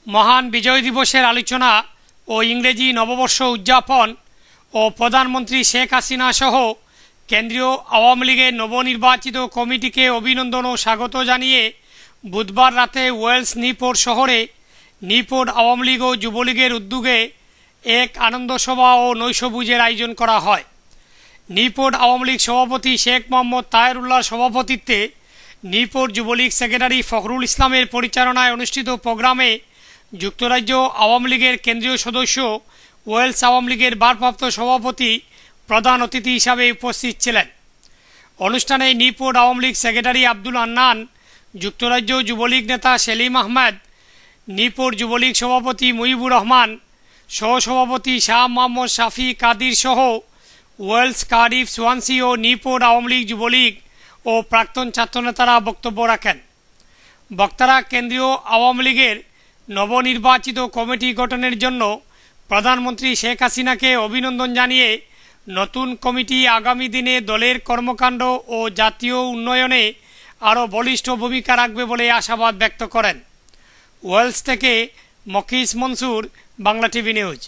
মহান বিজয় দিবসের আলোচনা ও ইংরেজি নববর্ষ উদযাপন ও প্রধানমন্ত্রী শেখ হাসিনা সহ কেন্দ্রীয় আওয়ামী লীগের নবনির্বাচিত কমিটিকে অভিনন্দন ও স্বাগত জানিয়ে বুধবার রাতে ওয়েলস নিউপোর্ট শহরে নিউপোর্ট আওয়ামী লীগ ও যুবলীগের উদ্যোগে এক আনন্দসভা ও নৈশভোজের আয়োজন করা হয়। নিউপোর্ট আওয়ামী লীগ সভাপতি শেখ মোহাম্মদ তাহেরুল্লাহর সভাপতিত্বে নিউপোর্ট যুবলীগ সেক্রেটারি ফখরুল ইসলামের পরিচালনায় অনুষ্ঠিত প্রোগ্রামে যুক্তরাজ্য আওয়ামী লীগের কেন্দ্রীয় সদস্য ওয়েলস আওয়ামী লীগের ভারপ্রাপ্ত সভাপতি প্রধান অতিথি হিসাবে উপস্থিত ছিলেন। অনুষ্ঠানে নিউপোর্ট আওয়ামী লীগ সেক্রেটারি আব্দুল হান্নান, যুক্তরাজ্য যুবলীগ নেতা সেলিম আহমেদ, নিউপোর্ট যুবলীগ সভাপতি মুজিবুর রহমান, সহসভাপতি শাহ মোহাম্মদ শাফি কাদির সহ ওয়েলস, কার্ডিফ, সোয়ানসি ও নিউপোর্ট আওয়ামী লীগ যুবলীগ ও প্রাক্তন ছাত্রনেতারা বক্তব্য রাখেন। বক্তারা কেন্দ্রীয় আওয়ামী লীগের নবনির্বাচিত কমিটি গঠনের জন্য প্রধানমন্ত্রী শেখ হাসিনাকে অভিনন্দন জানিয়ে নতুন কমিটি আগামী দিনে দলের কর্মকাণ্ড ও জাতীয় উন্নয়নে আরও বলিষ্ঠ ভূমিকা রাখবে বলে আশাবাদ ব্যক্ত করেন। ওয়েলস থেকে মকিস মনসুর, বাংলা টিভি নিউজ।